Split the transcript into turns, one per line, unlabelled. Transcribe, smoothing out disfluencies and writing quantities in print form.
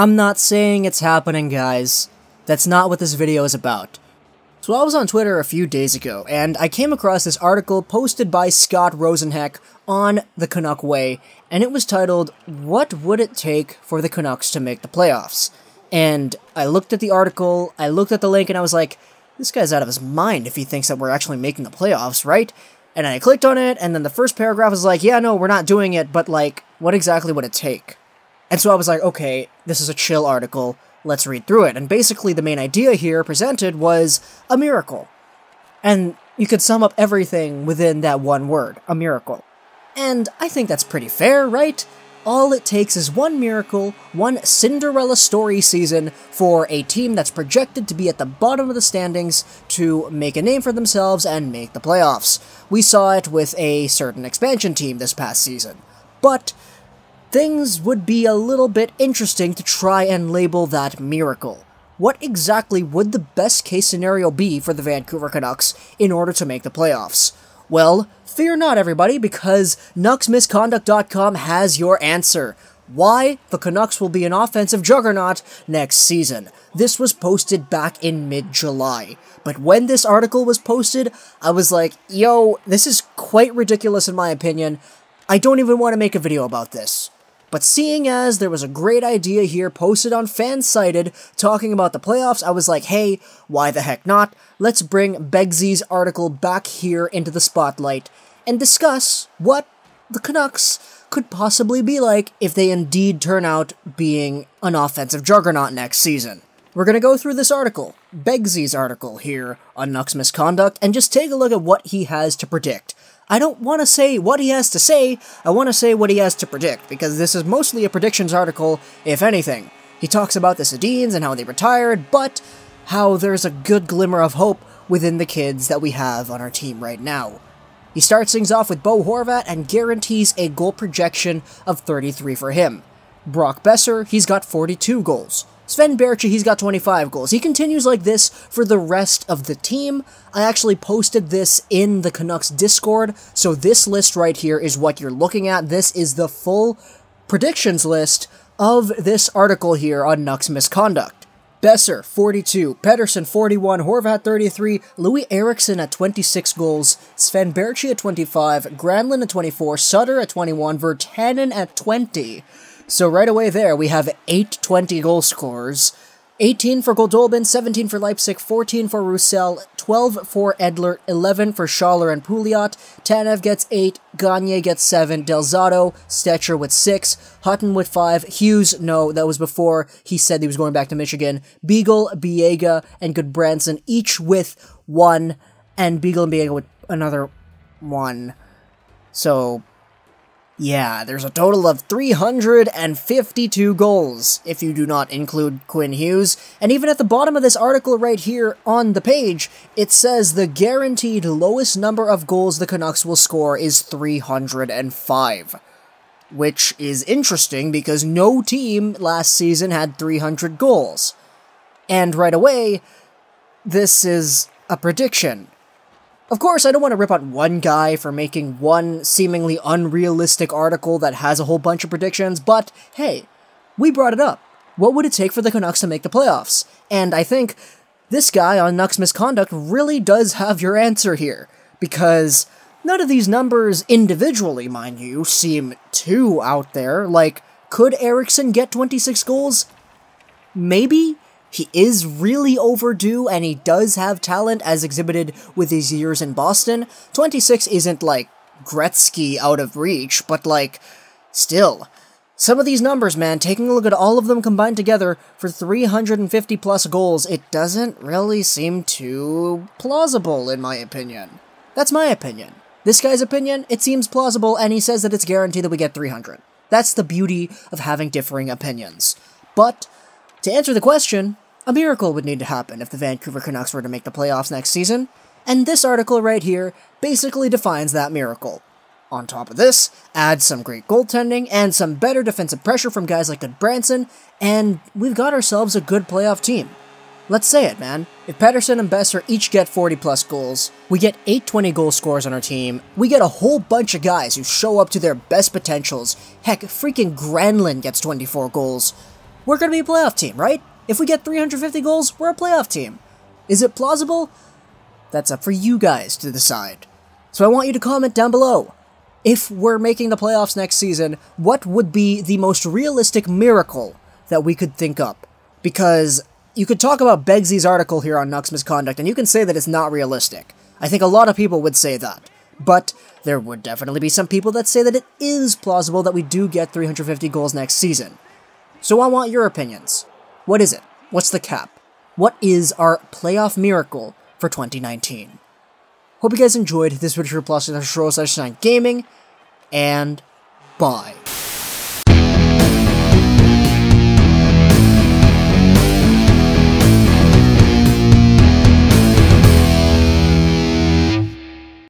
I'm not saying it's happening, guys. That's not what this video is about. So I was on Twitter a few days ago, and I came across this article posted by Scott Rosenheck on the Canuck Way, and it was titled, "What Would It Take for the Canucks to Make the Playoffs?" And I looked at the article, I looked at the link, and I was like, this guy's out of his mind if he thinks that we're actually making the playoffs, right? And I clicked on it, and then the first paragraph was like, yeah, no, we're not doing it, but like, what exactly would it take? And so I was like, okay, this is a chill article, let's read through it. And basically the main idea here presented was a miracle. And you could sum up everything within that one word, a miracle. And I think that's pretty fair, right? All it takes is one miracle, one Cinderella story season for a team that's projected to be at the bottom of the standings to make a name for themselves and make the playoffs. We saw it with a certain expansion team this past season. But things would be a little bit interesting to try and label that miracle. What exactly would the best case scenario be for the Vancouver Canucks in order to make the playoffs? Well, fear not everybody, because nucksmisconduct.com has your answer. Why the Canucks will be an offensive juggernaut next season. This was posted back in mid-July. But when this article was posted, I was like, yo, this is quite ridiculous in my opinion. I don't even want to make a video about this. But seeing as there was a great idea here posted on Fansided talking about the playoffs, I was like, hey, why the heck not? Let's bring Beggsy's article back here into the spotlight and discuss what the Canucks could possibly be like if they indeed turn out being an offensive juggernaut next season. We're going to go through this article, Beggsy's article here on Nucks Misconduct, and just take a look at what he has to predict. I don't want to say what he has to say, I want to say what he has to predict, because this is mostly a predictions article, if anything. He talks about the Sedins and how they retired, but how there's a good glimmer of hope within the kids that we have on our team right now. He starts things off with Bo Horvat and guarantees a goal projection of 33 for him. Brock Boeser, he's got 42 goals. Sven Baertschi, he's got 25 goals. He continues like this for the rest of the team. I actually posted this in the Canucks Discord, so this list right here is what you're looking at. This is the full predictions list of this article here on Nucks Misconduct. Boeser, 42, Pettersson, 41, Horvat, 33, Louis Eriksson at 26 goals, Sven Baertschi at 25, Granlund at 24, Sutter at 21, Virtanen at 20. So right away there, we have 8 20 goal scorers, 18 for Goldobin, 17 for Leipzig, 14 for Roussel, 12 for Edler, 11 for Schaller and Pouliot, Tanev gets 8, Gagne gets 7, Del Zotto, Stetcher with 6, Hutton with 5, Hughes, no, that was before he said he was going back to Michigan, Beagle, Biega, and Goodbranson, each with 1, and Beagle and Biega with another 1. So yeah, there's a total of 352 goals, if you do not include Quinn Hughes, and even at the bottom of this article right here on the page, it says the guaranteed lowest number of goals the Canucks will score is 305. Which is interesting because no team last season had 300 goals. And right away, this is a prediction. Of course, I don't want to rip on one guy for making one seemingly unrealistic article that has a whole bunch of predictions, but hey, we brought it up. What would it take for the Canucks to make the playoffs? And I think this guy on Nucks Misconduct really does have your answer here, because none of these numbers individually, mind you, seem too out there. Like, could Eriksson get 26 goals? Maybe? He is really overdue, and he does have talent as exhibited with his years in Boston. 26 isn't, like, Gretzky out of reach, but, like, still. Some of these numbers, man, taking a look at all of them combined together for 350-plus goals, it doesn't really seem too plausible, in my opinion. That's my opinion. This guy's opinion, it seems plausible, and he says that it's guaranteed that we get 300. That's the beauty of having differing opinions. But to answer the question, a miracle would need to happen if the Vancouver Canucks were to make the playoffs next season, and this article right here basically defines that miracle. On top of this, add some great goaltending and some better defensive pressure from guys like Goodbranson, and we've got ourselves a good playoff team. Let's say it, man. If Pettersson and Boeser each get 40-plus goals, we get 8 20-goal scorers on our team, we get a whole bunch of guys who show up to their best potentials. Heck, freaking Granlund gets 24 goals. we're going to be a playoff team, right? If we get 350 goals, we're a playoff team. Is it plausible? That's up for you guys to decide. So I want you to comment down below. If we're making the playoffs next season, what would be the most realistic miracle that we could think up? Because you could talk about Beggsy's article here on Nucks Misconduct, and you can say that it's not realistic. I think a lot of people would say that. But there would definitely be some people that say that it is plausible that we do get 350 goals next season. So I want your opinions. What is it? What's the cap? What is our playoff miracle for 2019? Hope you guys enjoyed this video plus /gaming, and bye.